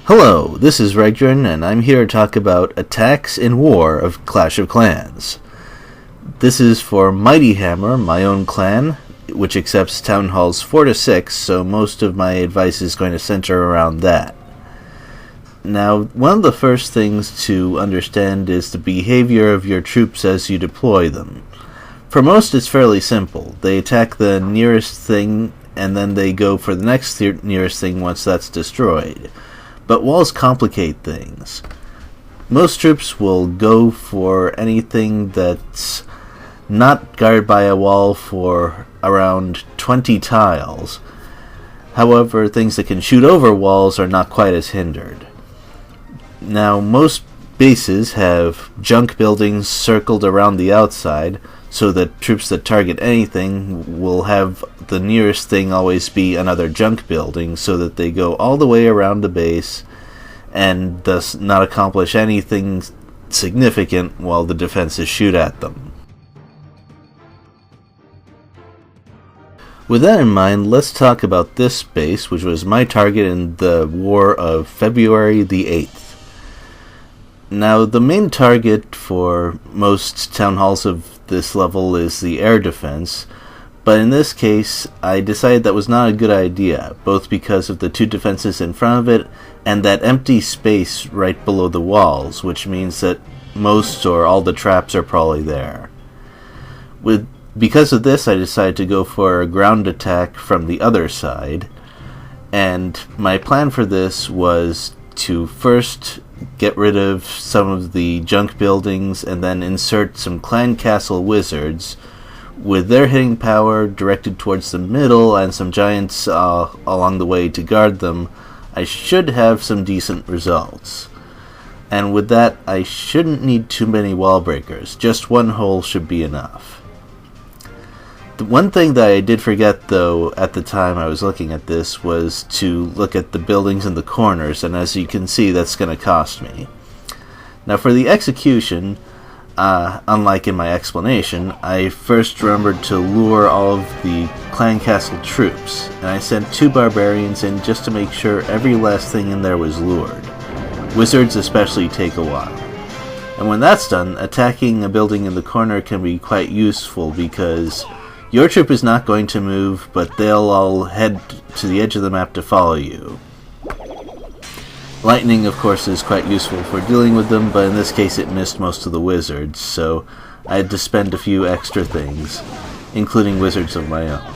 Hello, this is Regdrin, and I'm here to talk about Attacks in War of Clash of Clans. This is for Mighty Hammer, my own clan, which accepts Town Halls 4 to 6, so most of my advice is going to center around that. Now, one of the first things to understand is the behavior of your troops as you deploy them. For most, it's fairly simple. They attack the nearest thing, and then they go for the next nearest thing once that's destroyed. But walls complicate things. Most troops will go for anything that's not guarded by a wall for around 20 tiles. However, things that can shoot over walls are not quite as hindered. Now, most bases have junk buildings circled around the outside, so that troops that target anything will have the nearest thing always be another junk building, so that they go all the way around the base and thus not accomplish anything significant while the defenses shoot at them. With that in mind, let's talk about this base, which was my target in the War of February the 8th. Now, the main target for most town halls of this level is the air defense, but in this case, I decided that was not a good idea, both because of the two defenses in front of it and that empty space right below the walls, which means that most or all the traps are probably there. Because of this, I decided to go for a ground attack from the other side, and my plan for this was to first get rid of some of the junk buildings and then insert some clan castle wizards with their hitting power directed towards the middle and some giants along the way to guard them. I should have some decent results. And with that, I shouldn't need too many wall breakers. Just one hole should be enough. The one thing that I did forget, though, at the time I was looking at this, was to look at the buildings in the corners, and as you can see, that's going to cost me. Now, for the execution, unlike in my explanation, I first remembered to lure all of the clan castle troops, and I sent 2 barbarians in just to make sure every last thing in there was lured. Wizards especially take a while. And when that's done, attacking a building in the corner can be quite useful because your troop is not going to move, but they'll all head to the edge of the map to follow you. Lightning, of course, is quite useful for dealing with them, but in this case it missed most of the wizards, so I had to spend a few extra things, including wizards of my own.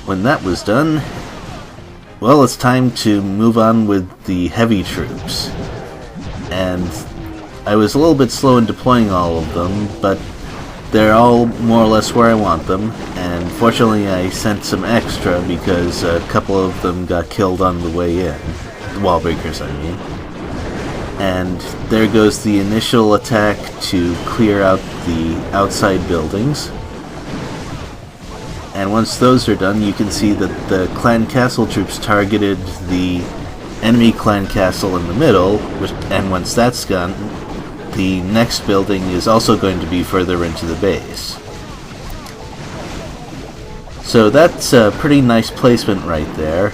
When that was done, well, it's time to move on with the heavy troops. And I was a little bit slow in deploying all of them, but they're all more or less where I want them, and fortunately I sent some extra because a couple of them got killed on the way in. The wall breakers, I mean. And there goes the initial attack to clear out the outside buildings. And once those are done, you can see that the clan castle troops targeted the enemy clan castle in the middle, and once that's gone, the next building is also going to be further into the base. So that's a pretty nice placement right there,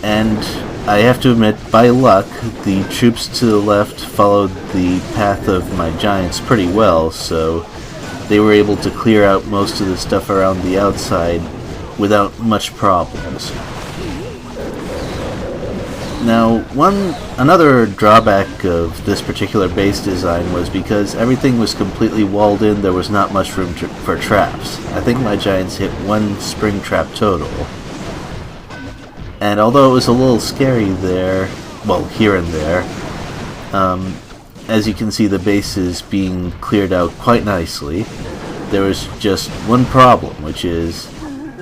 and I have to admit, by luck, the troops to the left followed the path of my giants pretty well, so they were able to clear out most of the stuff around the outside without much problems. Now, another drawback of this particular base design was because everything was completely walled in, there was not much room for traps. I think my giants hit 1 spring trap total. And although it was a little scary there, well, here and there, as you can see the base is being cleared out quite nicely. There was just one problem, which is,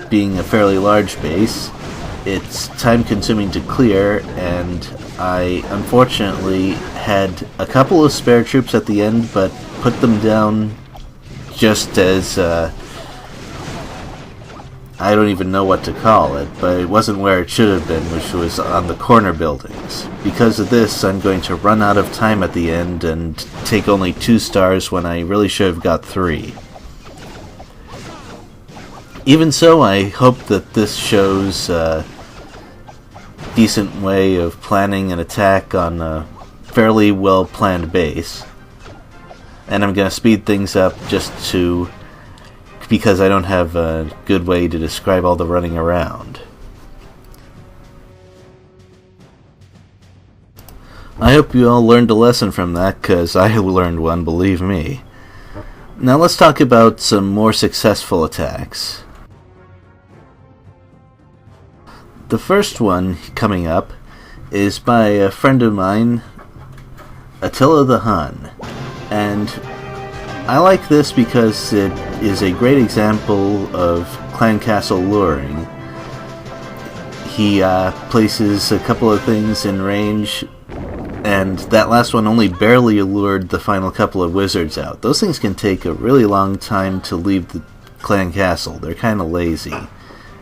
being a fairly large base, it's time-consuming to clear, and I unfortunately had a couple of spare troops at the end, but put them down just as, I don't even know what to call it, but it wasn't where it should have been, which was on the corner buildings. Because of this, I'm going to run out of time at the end and take only 2 stars when I really should have got 3. Even so, I hope that this shows decent way of planning an attack on a fairly well-planned base. And I'm going to speed things up because I don't have a good way to describe all the running around. I hope you all learned a lesson from that, because I learned one, believe me. Now let's talk about some more successful attacks. The first one coming up is by a friend of mine, Attila the Hun. And I like this because it is a great example of clan castle luring. He places a couple of things in range, and that last one only barely lured the final couple of wizards out. Those things can take a really long time to leave the clan castle. They're kind of lazy.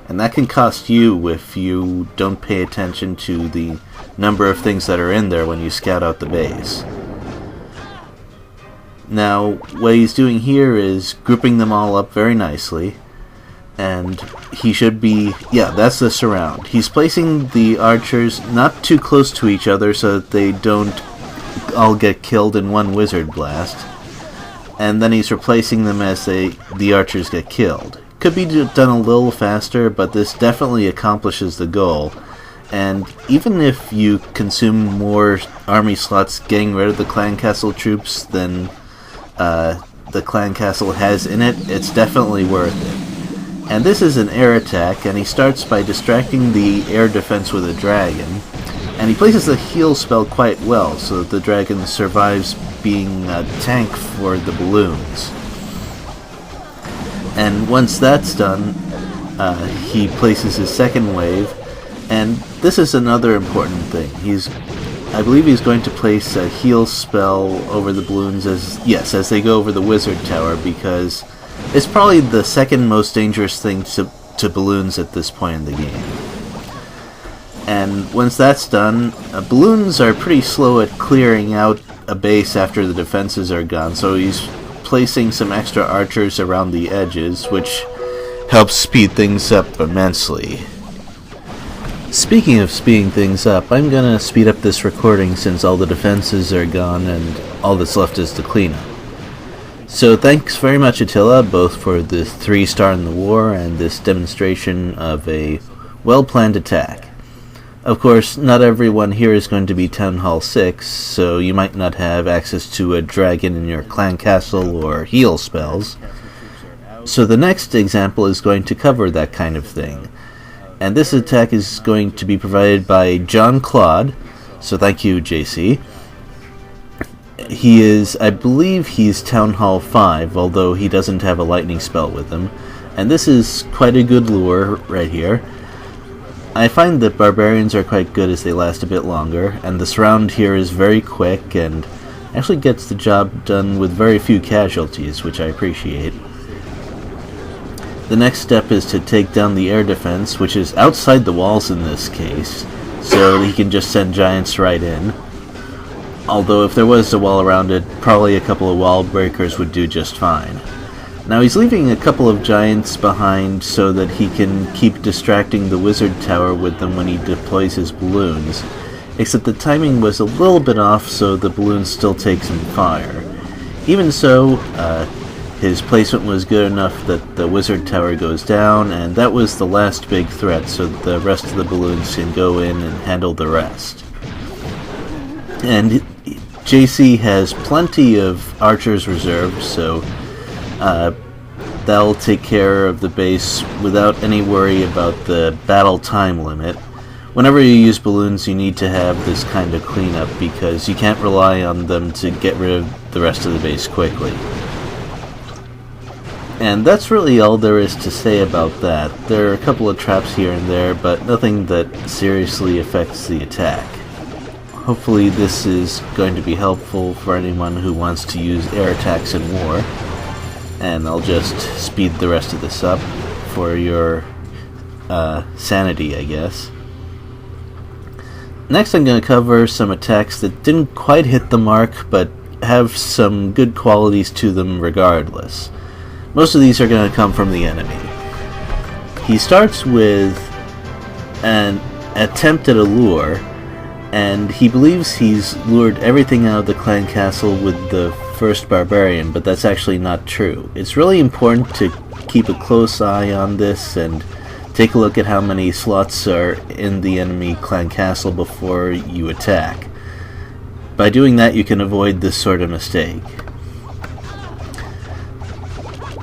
And that can cost you if you don't pay attention to the number of things that are in there when you scout out the base. Now, what he's doing here is grouping them all up very nicely. And he should be... yeah, that's the surround. He's placing the archers not too close to each other so that they don't all get killed in one wizard blast. And then he's replacing them as the archers get killed. Could be done a little faster, but this definitely accomplishes the goal. And even if you consume more army slots getting rid of the clan castle troops than the clan castle has in it, it's definitely worth it. And this is an air attack, and he starts by distracting the air defense with a dragon. And he places the heal spell quite well, so that the dragon survives being a tank for the balloons. And once that's done, he places his second wave, and this is another important thing. I believe he's going to place a heal spell over the balloons as they go over the wizard tower, because it's probably the second most dangerous thing to balloons at this point in the game. And once that's done, balloons are pretty slow at clearing out a base after the defenses are gone, so he's placing some extra archers around the edges, which helps speed things up immensely. Speaking of speeding things up, I'm gonna speed up this recording since all the defenses are gone and all that's left is the cleanup. So thanks very much, Attila, both for the 3-star in the war and this demonstration of a well-planned attack. Of course, not everyone here is going to be Town Hall 6, so you might not have access to a dragon in your clan castle or heal spells. So the next example is going to cover that kind of thing. And this attack is going to be provided by John Claude, so thank you, JC. I believe he's Town Hall 5, although he doesn't have a lightning spell with him. And this is quite a good lure right here. I find that barbarians are quite good as they last a bit longer, and the surround here is very quick and actually gets the job done with very few casualties, which I appreciate. The next step is to take down the air defense, which is outside the walls in this case, so he can just send giants right in. Although if there was a wall around it, probably a couple of wall breakers would do just fine. Now he's leaving a couple of giants behind so that he can keep distracting the wizard tower with them when he deploys his balloons, except the timing was a little bit off, so the balloons still take some fire. Even so, his placement was good enough that the wizard tower goes down, and that was the last big threat, so the rest of the balloons can go in and handle the rest. And JC has plenty of archers reserved, so that'll take care of the base without any worry about the battle time limit. Whenever you use balloons, you need to have this kind of cleanup, because you can't rely on them to get rid of the rest of the base quickly. And that's really all there is to say about that. There are a couple of traps here and there, but nothing that seriously affects the attack. Hopefully this is going to be helpful for anyone who wants to use air attacks in war. And I'll just speed the rest of this up for your sanity, I guess. Next I'm going to cover some attacks that didn't quite hit the mark, but have some good qualities to them regardless. Most of these are going to come from the enemy. He starts with an attempt at a lure, and he believes he's lured everything out of the clan castle with the first barbarian, but that's actually not true. It's really important to keep a close eye on this and take a look at how many slots are in the enemy clan castle before you attack. By doing that, you can avoid this sort of mistake.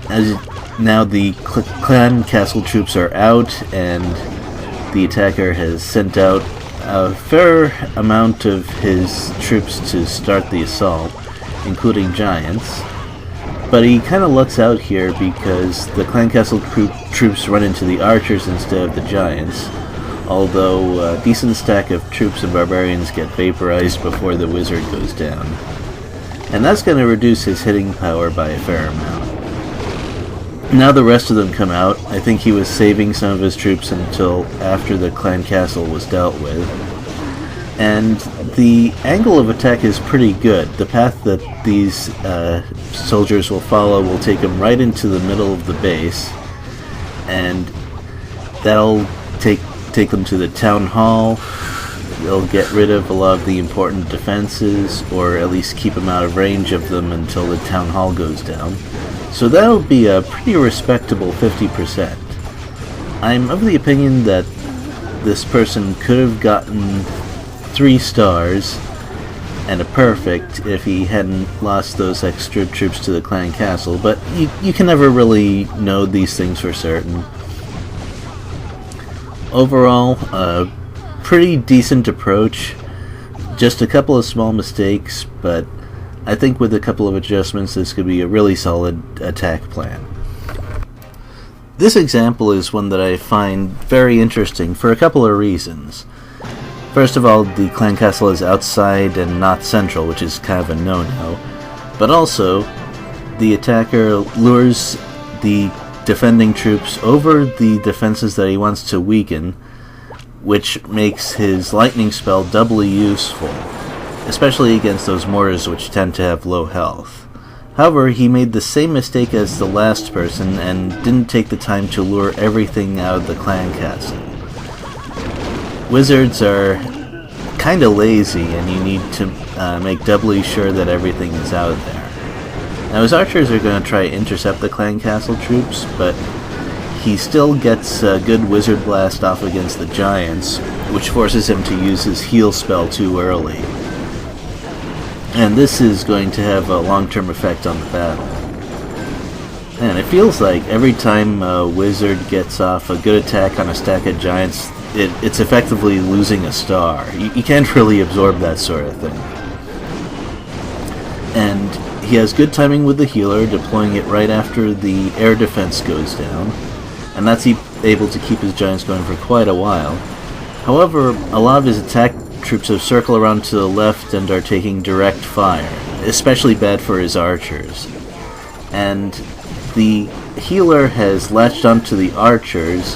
As now the clan castle troops are out, and the attacker has sent out a fair amount of his troops to start the assault, including giants. But he kind of lucks out here because the clan castle troops run into the archers instead of the giants, although a decent stack of troops and barbarians get vaporized before the wizard goes down. And that's going to reduce his hitting power by a fair amount. Now the rest of them come out. I think he was saving some of his troops until after the clan castle was dealt with. And the angle of attack is pretty good. The path that these soldiers will follow will take them right into the middle of the base, and that'll take them to the town hall. They'll get rid of a lot of the important defenses, or at least keep them out of range of them until the town hall goes down. So that'll be a pretty respectable 50%. I'm of the opinion that this person could have gotten 3 stars and a perfect if he hadn't lost those extra troops to the clan castle, but you can never really know these things for certain. Overall, a pretty decent approach. Just a couple of small mistakes, but I think with a couple of adjustments this could be a really solid attack plan. This example is one that I find very interesting for a couple of reasons. First of all, the clan castle is outside and not central, which is kind of a no-no. But also, the attacker lures the defending troops over the defenses that he wants to weaken, which makes his lightning spell doubly useful, especially against those mortars which tend to have low health. However, he made the same mistake as the last person and didn't take the time to lure everything out of the clan castle. Wizards are kinda lazy, and you need to make doubly sure that everything is out there. Now his archers are going to try to intercept the clan castle troops, but he still gets a good wizard blast off against the giants, which forces him to use his heal spell too early. And this is going to have a long-term effect on the battle. And it feels like every time a wizard gets off a good attack on a stack of giants, it's effectively losing a star. You can't really absorb that sort of thing. And he has good timing with the healer, deploying it right after the air defense goes down, and that's able to keep his giants going for quite a while. However, a lot of his attack troops have circled around to the left and are taking direct fire, especially bad for his archers. And the healer has latched onto the archers,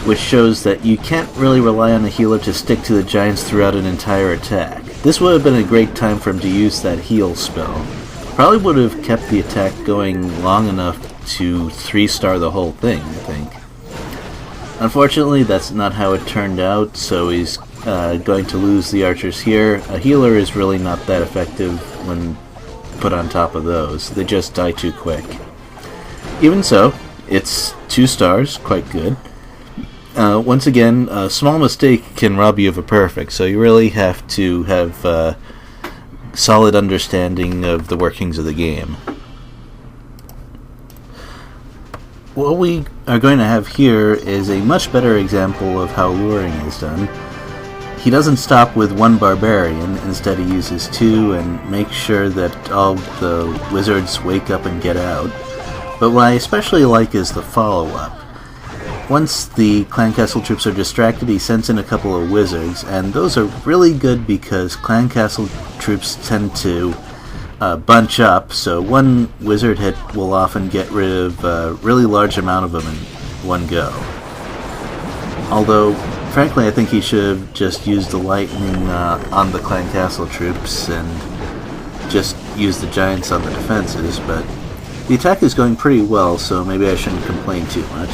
which shows that you can't really rely on the healer to stick to the giants throughout an entire attack. This would have been a great time for him to use that heal spell. Probably would have kept the attack going long enough to 3-star the whole thing, I think. Unfortunately, that's not how it turned out, so he's going to lose the archers here. A healer is really not that effective when put on top of those. They just die too quick. Even so, it's 2 stars, quite good. Once again, a small mistake can rob you of a perfect, so you really have to have a solid understanding of the workings of the game. What we are going to have here is a much better example of how luring is done. He doesn't stop with 1 barbarian, instead he uses 2 and makes sure that all the wizards wake up and get out. But what I especially like is the follow-up. Once the clan castle troops are distracted, he sends in a couple of wizards, and those are really good because clan castle troops tend to bunch up, so 1 wizard hit will often get rid of a really large amount of them in one go. Although, frankly, I think he should have just used the lightning on the clan castle troops and just used the giants on the defenses, but the attack is going pretty well, so maybe I shouldn't complain too much.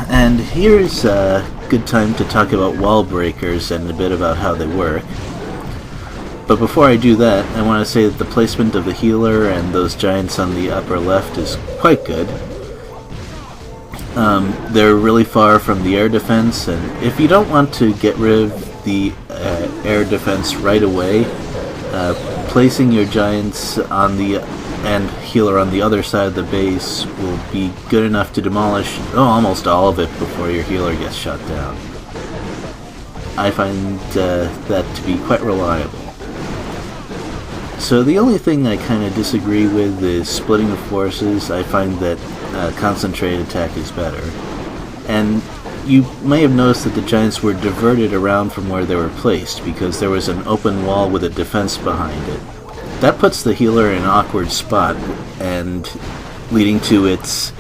And here's good time to talk about wall breakers and a bit about how they work. But before I do that, I want to say that the placement of the healer and those giants on the upper left is quite good. They're really far from the air defense, and if you don't want to get rid of the air defense right away, placing your giants on the and healer on the other side of the base will be good enough to demolish almost all of it before your healer gets shot down. I find that to be quite reliable. So the only thing I kind of disagree with is splitting the forces. I find that concentrated attack is better. And you may have noticed that the giants were diverted around from where they were placed because there was an open wall with a defense behind it. That puts the healer in an awkward spot and leading to its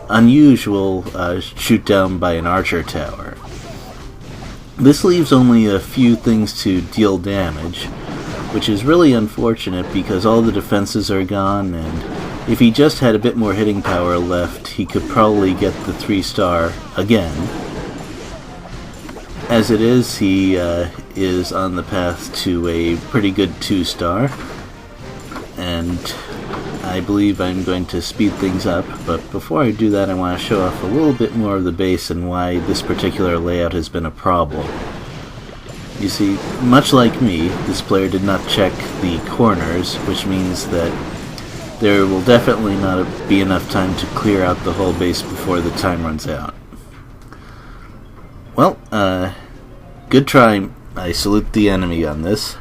unusual shoot down by an archer tower. This leaves only a few things to deal damage, which is really unfortunate because all the defenses are gone, and if he just had a bit more hitting power left, he could probably get the 3-star again. As it is, he is on the path to a pretty good 2-star, and I believe I'm going to speed things up, but before I do that I want to show off a little bit more of the base and why this particular layout has been a problem. You see, much like me, this player did not check the corners, which means that there will definitely not be enough time to clear out the whole base before the time runs out. Well, good try. I salute the enemy on this.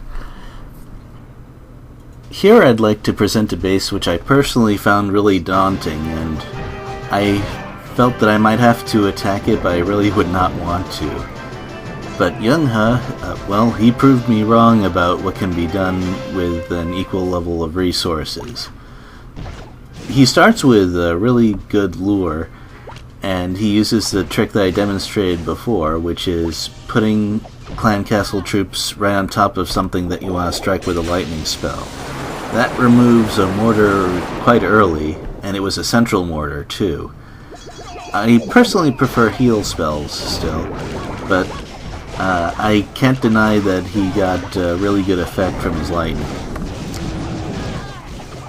Here I'd like to present a base which I personally found really daunting, and I felt that I might have to attack it, but I really would not want to. But Young-ha, well, he proved me wrong about what can be done with an equal level of resources. He starts with a really good lure, and he uses the trick that I demonstrated before, which is putting clan castle troops right on top of something that you want to strike with a lightning spell. That removes a mortar quite early, and it was a central mortar too. I personally prefer heal spells still, but I can't deny that he got a really good effect from his lightning.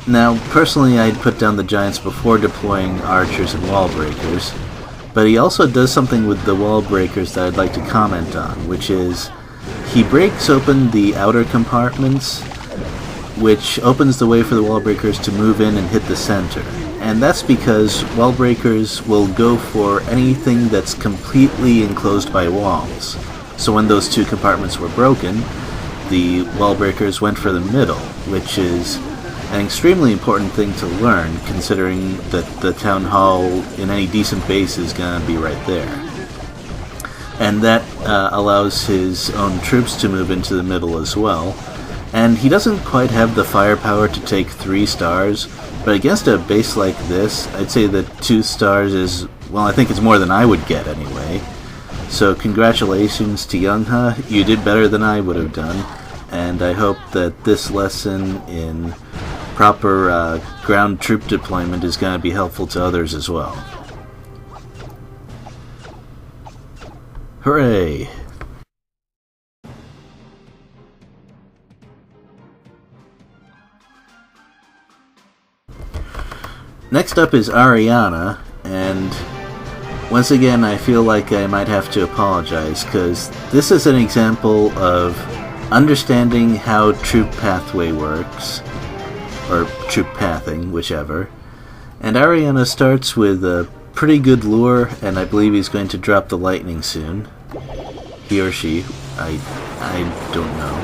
Now, personally, I'd put down the giants before deploying archers and wall breakers, but he also does something with the wall breakers that I'd like to comment on, which is he breaks open the outer compartments, which opens the way for the wall breakers to move in and hit the center. And that's because wall breakers will go for anything that's completely enclosed by walls. So when those two compartments were broken, the wall breakers went for the middle, which is an extremely important thing to learn, considering that the town hall in any decent base is going to be right there. And that allows his own troops to move into the middle as well. And he doesn't quite have the firepower to take 3 stars, but against a base like this, I'd say that 2 stars is, well, I think it's more than I would get anyway. So congratulations to Young-ha, you did better than I would have done, and I hope that this lesson in proper ground troop deployment is going to be helpful to others as well. Hooray! Next up is Ariana, and once again I feel like I might have to apologize, because this is an example of understanding how troop pathway works, or troop pathing, whichever. And Ariana starts with a pretty good lure, and I believe he's going to drop the lightning soon. He or she, I don't know.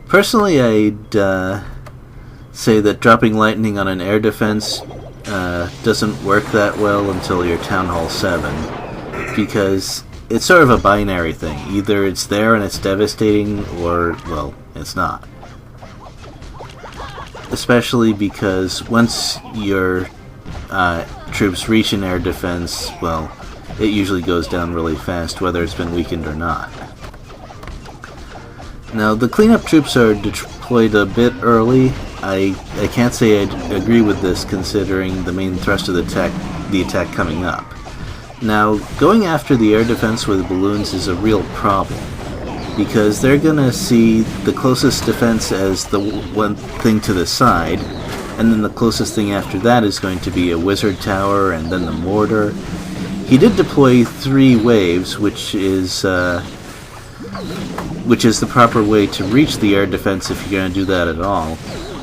Personally, I'd say that dropping lightning on an air defense doesn't work that well until you're Town Hall 7, because it's sort of a binary thing. Either it's there and it's devastating, or, well, it's not. Especially because once your troops reach an air defense, well, it usually goes down really fast, whether it's been weakened or not. Now, the cleanup troops are deployed a bit early. I can't say I agree with this, considering the main thrust of the attack coming up. Now, going after the air defense with balloons is a real problem, because they're gonna see the closest defense as the one thing to the side, and then the closest thing after that is going to be a wizard tower and then the mortar. He did deploy 3 waves, which is the proper way to reach the air defense if you're going to do that at all.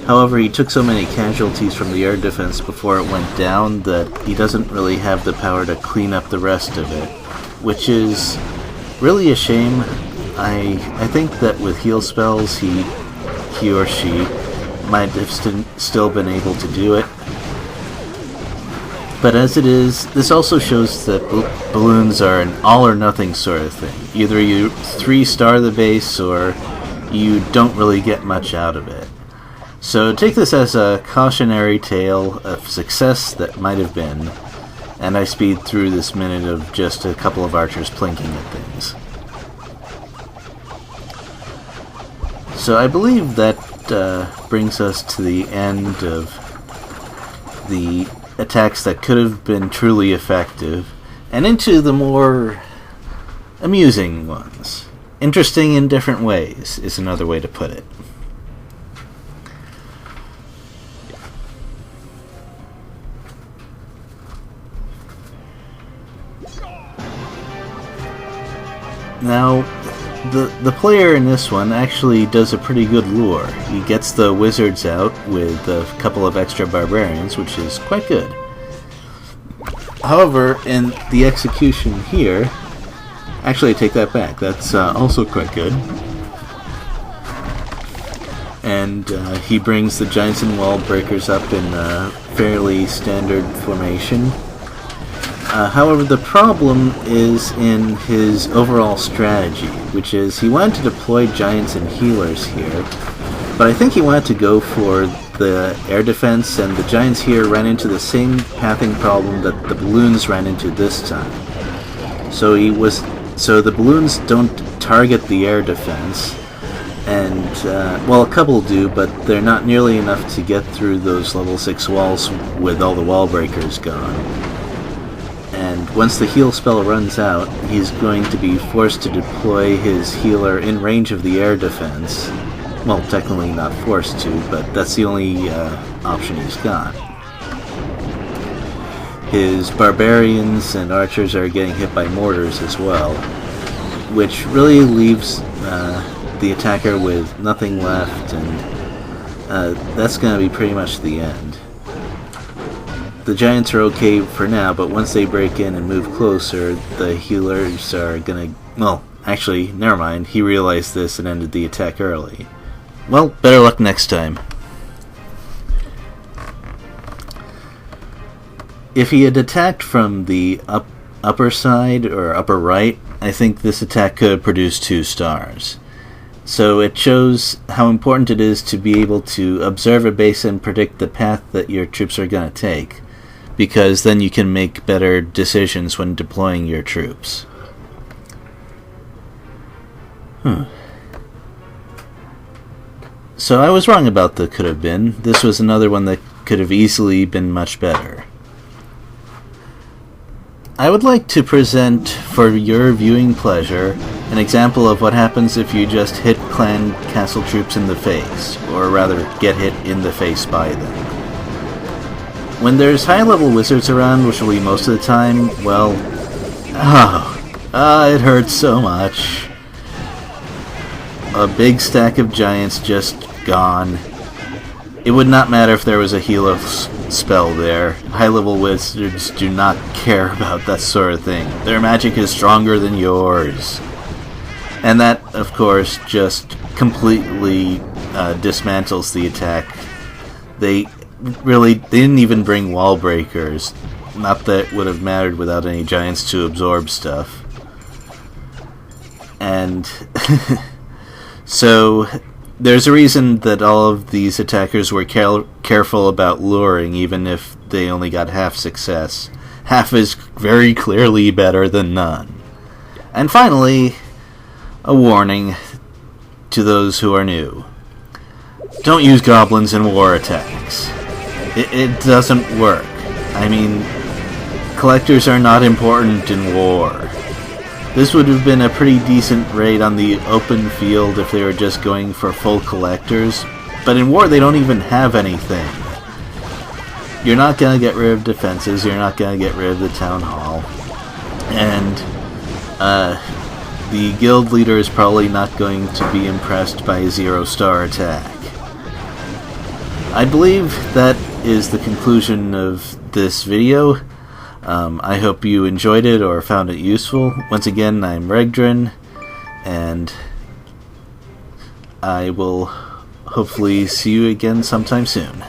However, he took so many casualties from the air defense before it went down that he doesn't really have the power to clean up the rest of it, which is really a shame. I think that with heal spells, he or she might have still been able to do it. But as it is, this also shows that balloons are an all-or-nothing sort of thing. Either you 3-star the base, or you don't really get much out of it. So take this as a cautionary tale of success that might have been, and I speed through this minute of just a couple of archers plinking at things. So I believe that brings us to the end of the attacks that could have been truly effective, and into the more amusing ones. Interesting in different ways is another way to put it. Now, the player in this one actually does a pretty good lure. He gets the wizards out with a couple of extra barbarians, which is quite good. However, in the execution here, actually I take that back, that's also quite good. And he brings the giants and wall breakers up in a fairly standard formation. However, the problem is in his overall strategy, which is he wanted to deploy giants and healers here, but I think he wanted to go for the air defense, and the giants here ran into the same pathing problem that the balloons ran into this time. So the balloons don't target the air defense, and well, a couple do, but they're not nearly enough to get through those level 6 walls with all the wall breakers gone. And once the heal spell runs out, he's going to be forced to deploy his healer in range of the air defense. Well, technically not forced to, but that's the only option he's got. His barbarians and archers are getting hit by mortars as well, which really leaves the attacker with nothing left, and that's going to be pretty much the end. The giants are okay for now, but once they break in and move closer, the healers are gonna... Well, actually, never mind. He realized this and ended the attack early. Well, better luck next time. If he had attacked from the upper side, or upper right, I think this attack could have produced 2 stars. So it shows how important it is to be able to observe a base and predict the path that your troops are going to take, because then you can make better decisions when deploying your troops. So I was wrong about the could have been. This was another one that could have easily been much better. I would like to present, for your viewing pleasure, an example of what happens if you just hit clan castle troops in the face, or rather, get hit in the face by them. When there's high-level wizards around, which will be most of the time, well... it hurts so much. A big stack of giants just gone. It would not matter if there was a heal spell there. High-level wizards do not care about that sort of thing. Their magic is stronger than yours. And that, of course, just completely dismantles the attack. They didn't even bring wall breakers. Not that it would have mattered without any giants to absorb stuff. And so there's a reason that all of these attackers were careful about luring, even if they only got half success. Half is very clearly better than none. And finally, a warning to those who are new. Don't use goblins in war attacks. It doesn't work. I mean, collectors are not important in war. This would have been a pretty decent raid on the open field if they were just going for full collectors, but in war they don't even have anything. You're not going to get rid of defenses, you're not going to get rid of the town hall, and the guild leader is probably not going to be impressed by a 0-star attack. I believe that is the conclusion of this video. I hope you enjoyed it or found it useful. Once again, I'm Regdrin, and I will hopefully see you again sometime soon.